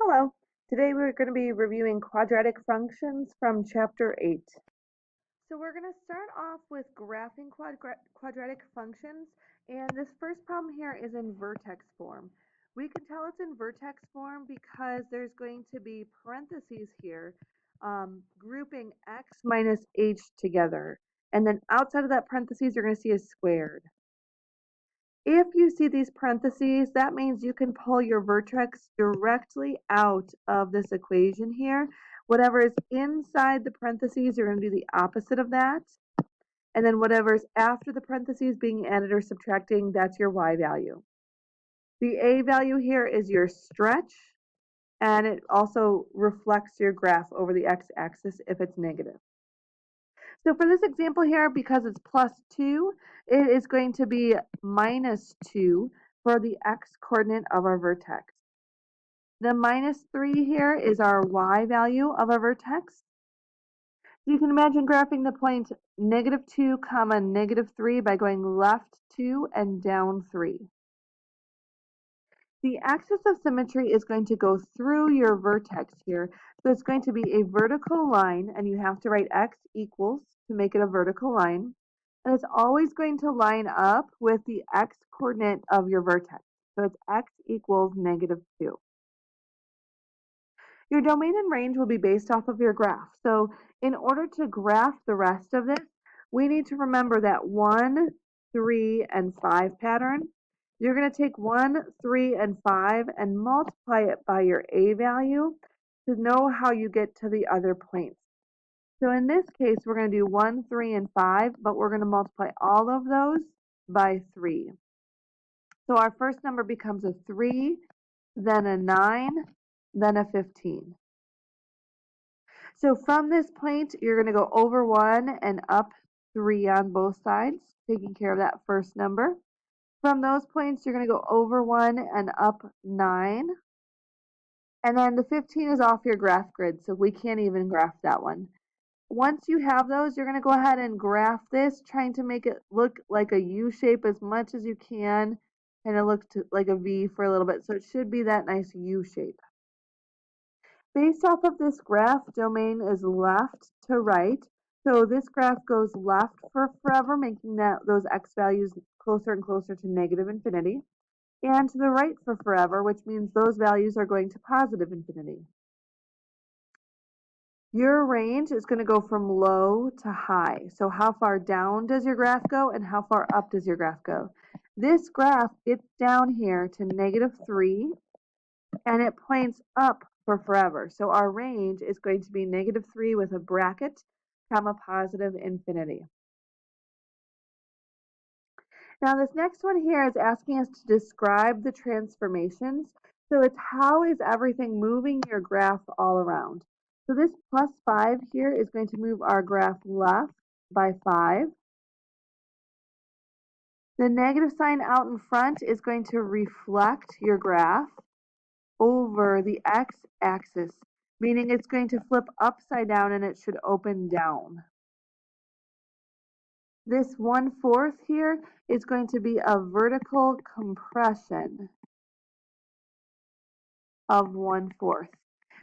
Hello. Today we're going to be reviewing quadratic functions from Chapter 8. So we're going to start off with graphing quadratic functions, and this first problem here is in vertex form. We can tell it's in vertex form because there's going to be parentheses here grouping x minus h together. And then outside of that parentheses, you're going to see a squared. If you see these parentheses, that means you can pull your vertex directly out of this equation here. Whatever is inside the parentheses, you're going to do the opposite of that. And then whatever is after the parentheses being added or subtracting, that's your y value. The a value here is your stretch, and it also reflects your graph over the x-axis if it's negative. So for this example here, because it's plus 2, it is going to be minus 2 for the x-coordinate of our vertex. The minus 3 here is our y value of our vertex. So you can imagine graphing the point negative 2 comma negative 3 by going left 2 and down 3. The axis of symmetry is going to go through your vertex here. So it's going to be a vertical line, and you have to write x equals to make it a vertical line. And it's always going to line up with the x-coordinate of your vertex. So it's x equals negative 2. Your domain and range will be based off of your graph. So in order to graph the rest of this, we need to remember that 1, 3, and 5 pattern. You're going to take 1, 3, and 5 and multiply it by your a value to know how you get to the other points. So in this case, we're going to do 1, 3, and 5, but we're going to multiply all of those by 3. So our first number becomes a 3, then a 9, then a 15. So from this point, you're going to go over 1 and up 3 on both sides, taking care of that first number. From those points, you're going to go over 1 and up 9. And then the 15 is off your graph grid, so we can't even graph that one. Once you have those, you're going to go ahead and graph this, trying to make it look like a U shape as much as you can, and it looks like a V for a little bit, so it should be that nice U shape. Based off of this graph, domain is left to right. So this graph goes left for forever, making those x values closer and closer to negative infinity, and to the right for forever, which means those values are going to positive infinity. Your range is going to go from low to high. So how far down does your graph go and how far up does your graph go? This graph gets down here to negative 3, and it points up for forever. So our range is going to be negative 3 with a bracket, comma, positive infinity. Now this next one here is asking us to describe the transformations. So it's how is everything moving your graph all around. So this plus 5 here is going to move our graph left by 5. The negative sign out in front is going to reflect your graph over the x-axis, meaning it's going to flip upside down and it should open down. This 1/4 here is going to be a vertical compression of 1/4,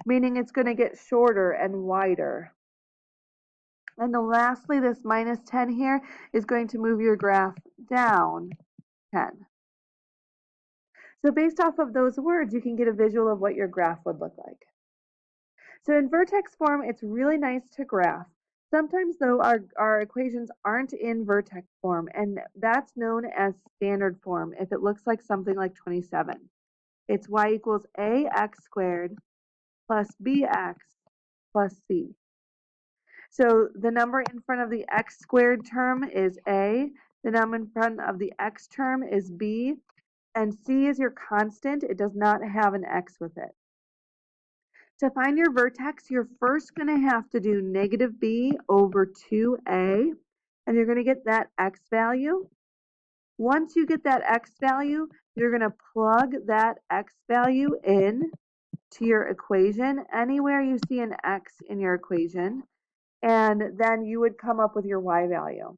meaning it's going to get shorter and wider. And then lastly, this minus 10 here is going to move your graph down 10. So based off of those words, you can get a visual of what your graph would look like. So in vertex form, it's really nice to graph. Sometimes, though, our equations aren't in vertex form, and that's known as standard form if it looks like something like 27. It's y equals ax squared plus bx plus c. So the number in front of the x squared term is a, the number in front of the x term is b, and c is your constant. It does not have an x with it. To find your vertex, you're first going to have to do negative b over 2a, and you're going to get that x value. Once you get that x value, you're going to plug that x value in to your equation, anywhere you see an x in your equation, and then you would come up with your y value.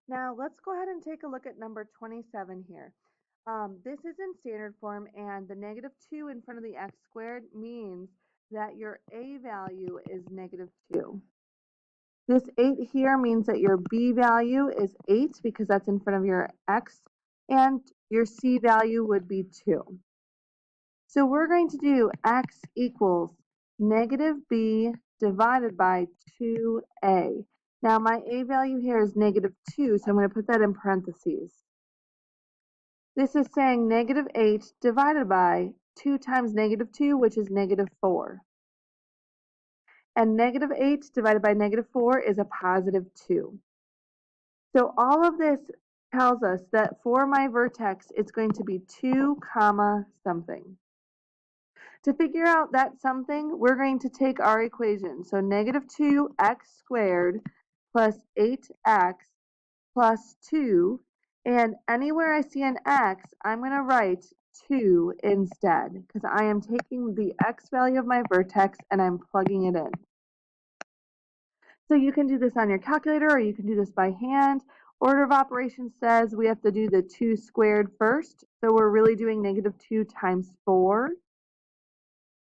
Now let's go ahead and take a look at number 27 here. This is in standard form, and the -2 in front of the x squared means that your a value is -2. This 8 here means that your b value is 8 because that's in front of your x, and your c value would be 2. So we're going to do x equals -b divided by 2a. Now my a value here is -2, so I'm going to put that in parentheses. This is saying -8 divided by 2 times -2, which is -4. And -8 divided by -4 is a +2. So all of this tells us that for my vertex, it's going to be 2 comma something. To figure out that something, we're going to take our equation. So -2x squared plus 8x plus 2. And anywhere I see an x, I'm going to write 2 instead because I am taking the x value of my vertex and I'm plugging it in. So you can do this on your calculator or you can do this by hand. Order of operations says we have to do the 2 squared first. So we're really doing -2 times 4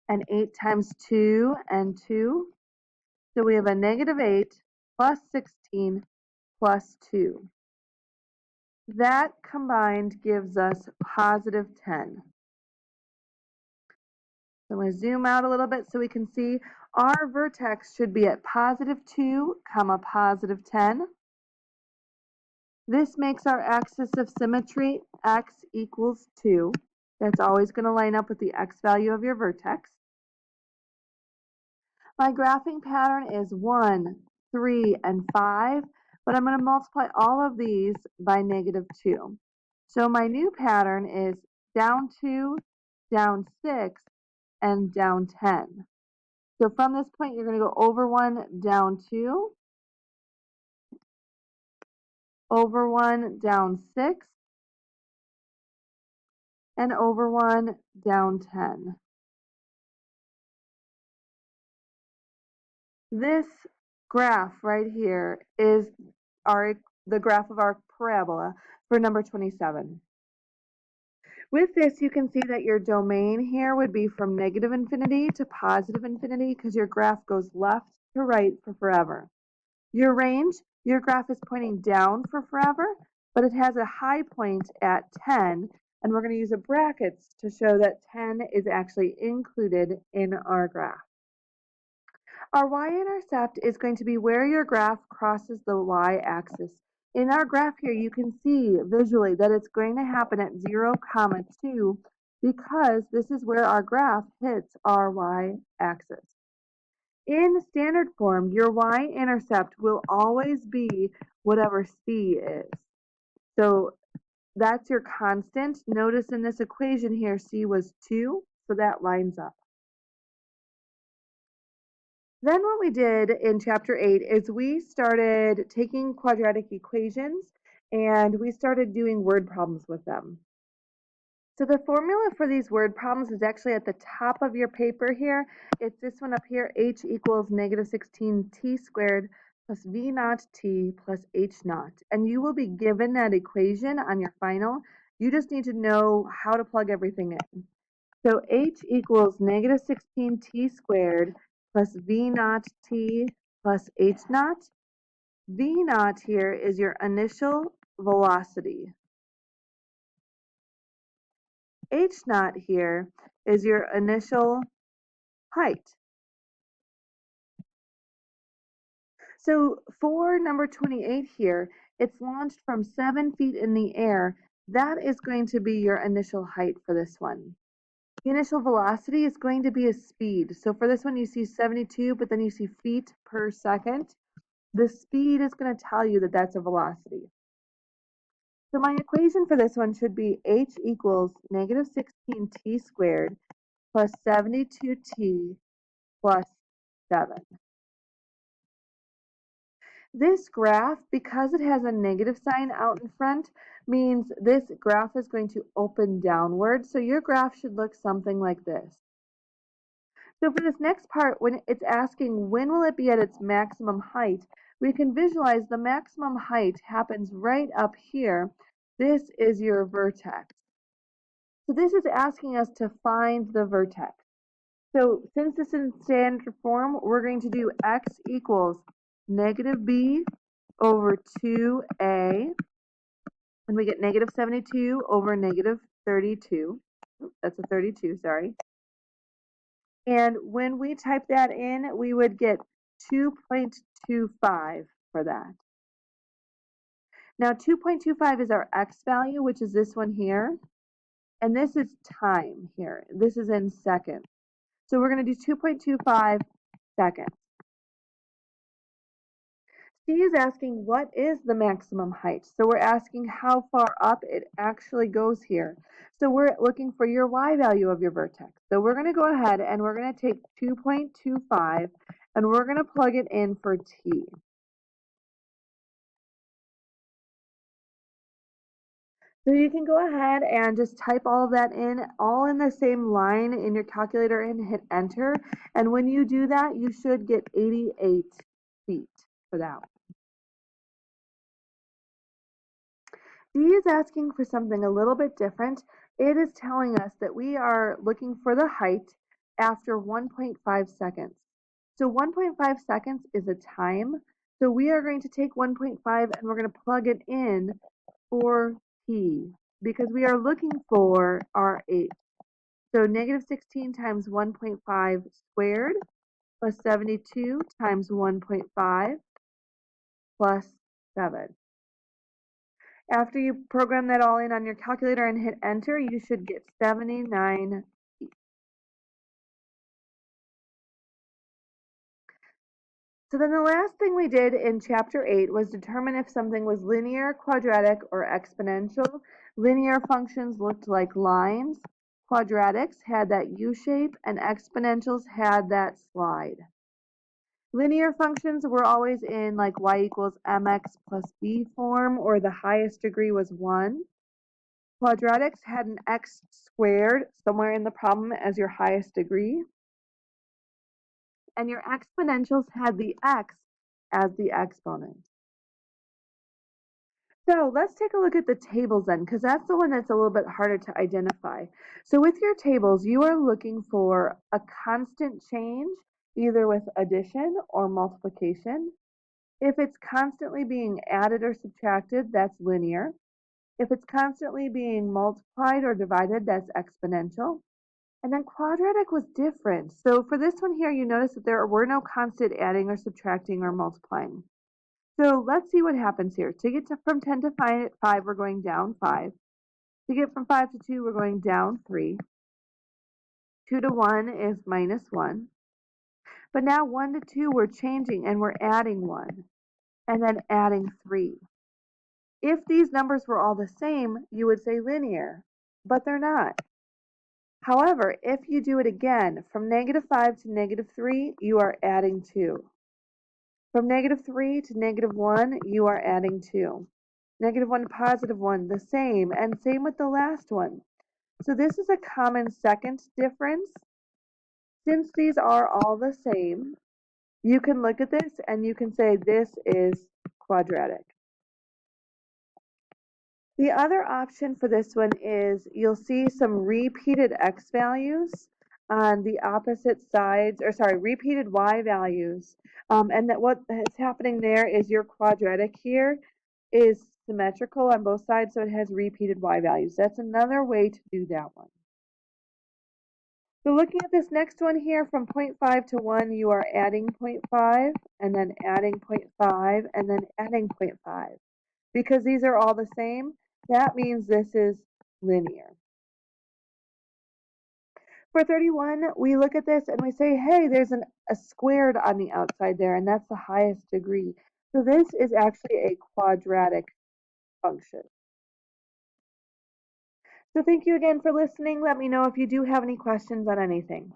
and 8 times 2 and 2. So we have a -8 plus 16 plus 2. That combined gives us +10. So I'm going to zoom out a little bit so we can see our vertex should be at +2, +10. This makes our axis of symmetry x equals 2. That's always going to line up with the x value of your vertex. My graphing pattern is 1, 3, and 5, but I'm going to multiply all of these by -2. So my new pattern is down 2, down 6, and down 10. So from this point, you're going to go over 1, down 2, over 1, down 6, and over 1, down 10. This graph right here is the graph of our parabola for number 27. With this, you can see that your domain here would be from -infinity to +infinity because your graph goes left to right for forever. Your range, your graph is pointing down for forever, but it has a high point at 10, and we're going to use a brackets to show that 10 is actually included in our graph. Our y-intercept is going to be where your graph crosses the y-axis. In our graph here, you can see visually that it's going to happen at 0, 2 because this is where our graph hits our y-axis. In standard form, your y-intercept will always be whatever c is. So that's your constant. Notice in this equation here, c was 2, so that lines up. Then what we did in chapter 8 is we started taking quadratic equations and we started doing word problems with them. So the formula for these word problems is actually at the top of your paper here. It's this one up here, h equals -16t squared plus v naught t plus h naught. And you will be given that equation on your final. You just need to know how to plug everything in. So h equals -16t squared plus v naught t plus h naught. V naught here is your initial velocity. H naught here is your initial height. So for number 28 here, it's launched from 7 feet in the air. That is going to be your initial height for this one. The initial velocity is going to be a speed. So for this one, you see 72, but then you see feet per second. The speed is going to tell you that that's a velocity. So my equation for this one should be h equals -16t squared plus 72t plus 7. This graph, because it has a negative sign out in front, means this graph is going to open downward. So your graph should look something like this. So for this next part, when it's asking when will it be at its maximum height, we can visualize the maximum height happens right up here. This is your vertex. So this is asking us to find the vertex. So since this is in standard form, we're going to do x equals negative b over 2a, and we get negative 72 over negative 32. That's a 32, sorry. And when we type that in, we would get 2.25 for that. Now 2.25 is our x value, which is this one here. And this is time here. This is in seconds. So we're going to do 2.25 seconds. C is asking what is the maximum height. So we're asking how far up it actually goes here. So we're looking for your y value of your vertex. So we're going to go ahead and we're going to take 2.25 and we're going to plug it in for t. So you can go ahead and just type all of that in, all in the same line in your calculator and hit enter. And when you do that, you should get 88 feet for that one. D is asking for something a little bit different. It is telling us that we are looking for the height after 1.5 seconds. So 1.5 seconds is a time. So we are going to take 1.5 and we're going to plug it in for t because we are looking for our 8. So negative 16 times 1.5 squared plus 72 times 1.5 plus 7. After you program that all in on your calculator and hit enter, you should get 79 feet. So then the last thing we did in chapter 8 was determine if something was linear, quadratic, or exponential. Linear functions looked like lines, quadratics had that U shape, and exponentials had that slide. Linear functions were always in like y equals mx plus b form, or the highest degree was 1. Quadratics had an x squared somewhere in the problem as your highest degree. And your exponentials had the x as the exponent. So let's take a look at the tables then, because that's the one that's a little bit harder to identify. So with your tables, you are looking for a constant change, either with addition or multiplication. If it's constantly being added or subtracted, that's linear. If it's constantly being multiplied or divided, that's exponential. And then quadratic was different. So for this one here, you notice that there were no constant adding or subtracting or multiplying. So let's see what happens here. To get from 10 to 5, we're going down 5. To get from 5 to 2, we're going down 3. 2 to 1 is minus 1. But now 1 to 2, we're changing and we're adding 1. And then adding 3. If these numbers were all the same, you would say linear. But they're not. However, if you do it again, from negative 5 to negative 3, you are adding 2. From negative 3 to negative 1, you are adding 2. Negative 1 to positive 1, the same, and same with the last one. So this is a common second difference. Since these are all the same, you can look at this and you can say this is quadratic. The other option for this one is you'll see some repeated x values on the opposite sides, or sorry, repeated y values. And that what is happening there is your quadratic here is symmetrical on both sides, so it has repeated y values. That's another way to do that one. So looking at this next one here, from 0.5 to 1, you are adding 0.5, and then adding 0.5, and then adding 0.5. Because these are all the same, that means this is linear. For 31, we look at this and we say, hey, there's a squared on the outside there, and that's the highest degree. So this is actually a quadratic function. So thank you again for listening. Let me know if you do have any questions on anything.